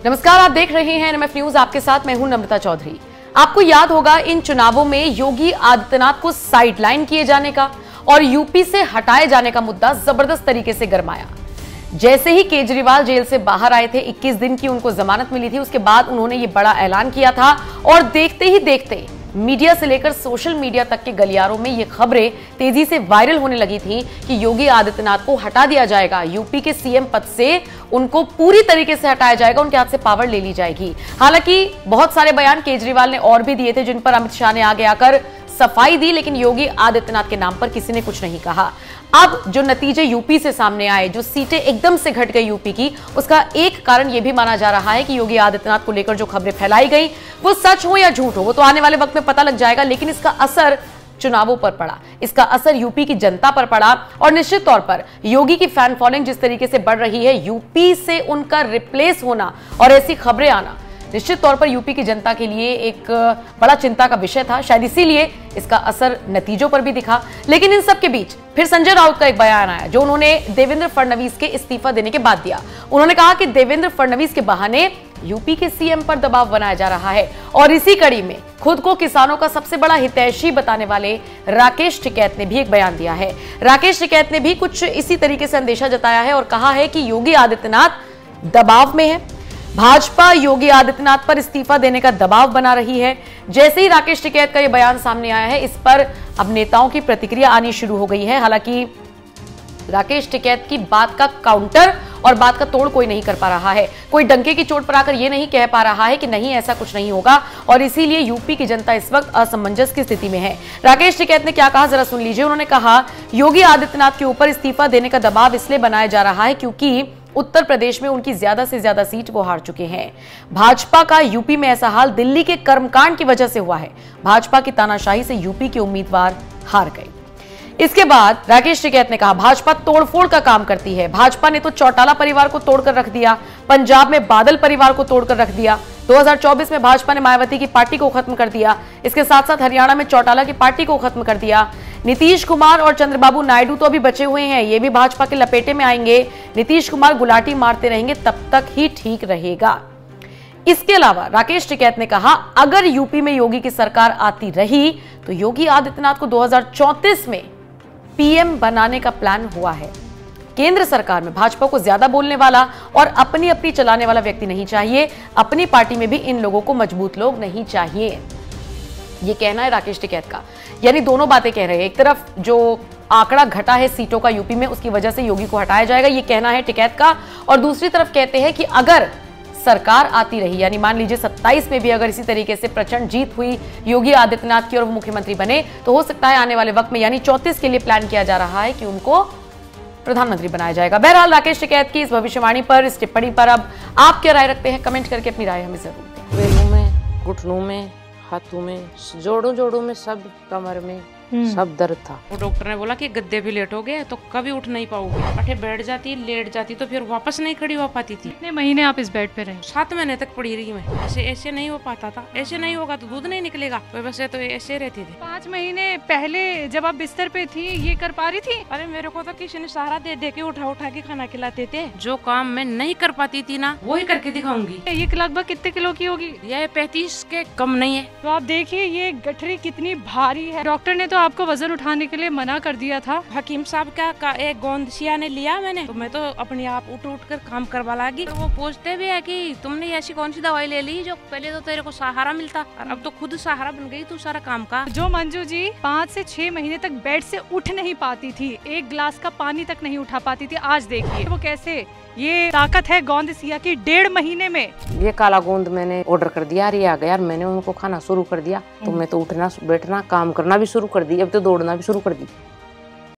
नमस्कार, आप देख रहे हैं एनएमएफ न्यूज। आपके साथ मैं हूं नम्रता चौधरी। आपको याद होगा इन चुनावों में योगी आदित्यनाथ को साइडलाइन किए जाने का और यूपी से हटाए जाने का मुद्दा जबरदस्त तरीके से गरमाया। जैसे ही केजरीवाल जेल से बाहर आए थे, 21 दिन की उनको जमानत मिली थी, उसके बाद उन्होंने ये बड़ा ऐलान किया था और देखते ही देखते मीडिया से लेकर सोशल मीडिया तक के गलियारों में ये खबरें तेजी से वायरल होने लगी थी कि योगी आदित्यनाथ को हटा दिया जाएगा, यूपी के सीएम पद से उनको पूरी तरीके से हटाया जाएगा, उनके हाथ से पावर ले ली जाएगी। हालांकि बहुत सारे बयान केजरीवाल ने और भी दिए थे जिन पर अमित शाह ने आगे आकर सफाई दी, लेकिन योगी आदित्यनाथ के नाम पर किसी ने कुछ नहीं कहा। अब जो नतीजे यूपी से सामने आए, जो सीटें एकदम से घट गई यूपी की, उसका एक कारण यह भी माना जा रहा है कि योगी आदित्यनाथ को लेकर जो खबरें फैलाई गई वो सच हो या झूठ हो, वो तो आने वाले वक्त में पता लग जाएगा। लेकिन इसका असर चुनावों पर पड़ा, इसका असर यूपी की जनता पर पड़ा और निश्चित तौर पर योगी की फैन फॉलोइंग जिस तरीके से बढ़ रही है, यूपी से उनका रिप्लेस होना और ऐसी खबरें आना निश्चित तौर पर यूपी की जनता के लिए एक बड़ा चिंता का विषय था। शायद इसीलिए इसका असर नतीजों पर भी दिखा। लेकिन इन सब के बीच फिर संजय राउत का एक बयान आया जो उन्होंने देवेंद्र फडणवीस के इस्तीफा देने के बाद दिया। उन्होंने कहा कि देवेंद्र फडणवीस के बहाने यूपी के सीएम पर दबाव बनाया जा रहा है और इसी कड़ी में खुद को किसानों का सबसे बड़ा हितैषी बताने वाले राकेश टिकैत ने भी एक बयान दिया है। राकेश टिकैत ने भी कुछ इसी तरीके से अंदेशा जताया है और कहा है कि योगी आदित्यनाथ दबाव में है, भाजपा योगी आदित्यनाथ पर इस्तीफा देने का दबाव बना रही है। जैसे ही राकेश टिकैत का यह बयान सामने आया है, इस पर अब नेताओं की प्रतिक्रिया आनी शुरू हो गई है। हालांकि राकेश टिकैत की बात का काउंटर और बात का तोड़ कोई नहीं कर पा रहा है, कोई डंके की चोट पर आकर यह नहीं कह पा रहा है कि नहीं ऐसा कुछ नहीं होगा और इसीलिए यूपी की जनता इस वक्त असमंजस की स्थिति में है। राकेश टिकैत ने क्या कहा, जरा सुन लीजिए। उन्होंने कहा, योगी आदित्यनाथ के ऊपर इस्तीफा देने का दबाव इसलिए बनाया जा रहा है क्योंकि उत्तर प्रदेश में उनकी ज्यादा से ज्यादा सीट वो हार चुके हैं। भाजपा का यूपी में ऐसा हाल दिल्ली के कर्मकांड की वजह से हुआ है। भाजपा की तानाशाही से यूपी के उम्मीदवार हार गए। इसके बाद राकेश टिकैत ने कहा, भाजपा तोड़फोड़ का काम करती है। भाजपा ने तो चौटाला परिवार को तोड़कर रख दिया, पंजाब में बादल परिवार को तोड़कर रख दिया, 2024 में भाजपा ने मायावती की पार्टी को खत्म कर दिया, इसके साथ साथ हरियाणा में चौटाला की पार्टी को खत्म कर दिया। नीतीश कुमार और चंद्रबाबू नायडू तो अभी बचे हुए हैं, ये भी भाजपा के लपेटे में आएंगे। नीतीश कुमार गुलाटी मारते रहेंगे तब तक ही ठीक रहेगा। इसके अलावा राकेश टिकैत ने कहा, अगर यूपी में योगी की सरकार आती रही तो योगी आदित्यनाथ को 2034 में पीएम बनाने का प्लान हुआ है। केंद्र सरकार में भाजपा को ज्यादा बोलने वाला और अपनी अपनी चलाने वाला व्यक्ति नहीं चाहिए। अपनी पार्टी में भी इन लोगों को मजबूत लोग नहीं चाहिए, ये कहना है राकेश टिकैत का। यानी दोनों बातें कह रहे हैं। एक तरफ जो आंकड़ा घटा है सीटों का यूपी में, उसकी वजह से योगी को हटाया जाएगा, ये कहना है टिकैत का, और दूसरी तरफ कहते हैं कि अगर सरकार आती रही, यानी मान लीजिए 27 में भी अगर इसी तरीके से प्रचंड जीत हुई योगी आदित्यनाथ की और वो मुख्यमंत्री बने, तो हो सकता है आने वाले वक्त में यानी 34 के लिए प्लान किया जा रहा है कि उनको प्रधानमंत्री बनाया जाएगा। बहरहाल राकेश टिकैत की इस भविष्यवाणी पर, इस टिप्पणी पर अब आप क्या राय रखते हैं? कमेंट करके अपनी राय हमें जरूर दें। पैरों में, घुटनों में, हाथों में, जोड़ों में, सब कमर में सब दर्द था। वो डॉक्टर ने बोला कि गद्दे भी लेट हो गए तो कभी उठ नहीं पाओगे। अठे बैठ जाती, लेट जाती तो फिर वापस नहीं खड़ी हो पाती थी। कितने महीने आप इस बेड पे रहे? 7 महीने तक पड़ी रही मैं। ऐसे नहीं हो पाता था, ऐसे नहीं होगा तो दूध नहीं निकलेगा, तो वैसे तो ऐसे रहती थी। 5 महीने पहले जब आप बिस्तर पे थी ये कर पा रही थी? अरे मेरे को तो किसी ने सहारा दे दे के उठा के खाना खिलाते थे। जो काम मैं नहीं कर पाती थी ना, वो ही करके दिखाऊंगी। ये लगभग कितने किलो की होगी? ये 35 के कम नहीं है। तो आप देखिए ये गठरी कितनी भारी है। डॉक्टर ने तो आपको वजन उठाने के लिए मना कर दिया था। हकीम साहब का एक गोंदसिया ने लिया मैंने, तो मैं तो अपने आप उठ कर काम करवा लगी। तो वो पूछते भी है कि तुमने ऐसी कौन सी दवाई ले ली जो पहले तो तेरे को सहारा मिलता और अब तो खुद सहारा बन गई तू सारा काम का। जो मंजू जी 5 से 6 महीने तक बेड से उठ नहीं पाती थी, एक गिलास का पानी तक नहीं उठा पाती थी, आज देखिए वो कैसे। ये ताकत है गोंदसिया की 1.5 महीने में। ये काला गोंद मैंने ऑर्डर कर दिया, ये आ गया, मैंने उनको खाना शुरू कर दिया, तो मैं तो उठना बैठना काम करना भी शुरू कर दी, अब तो दौड़ना भी शुरू कर दी।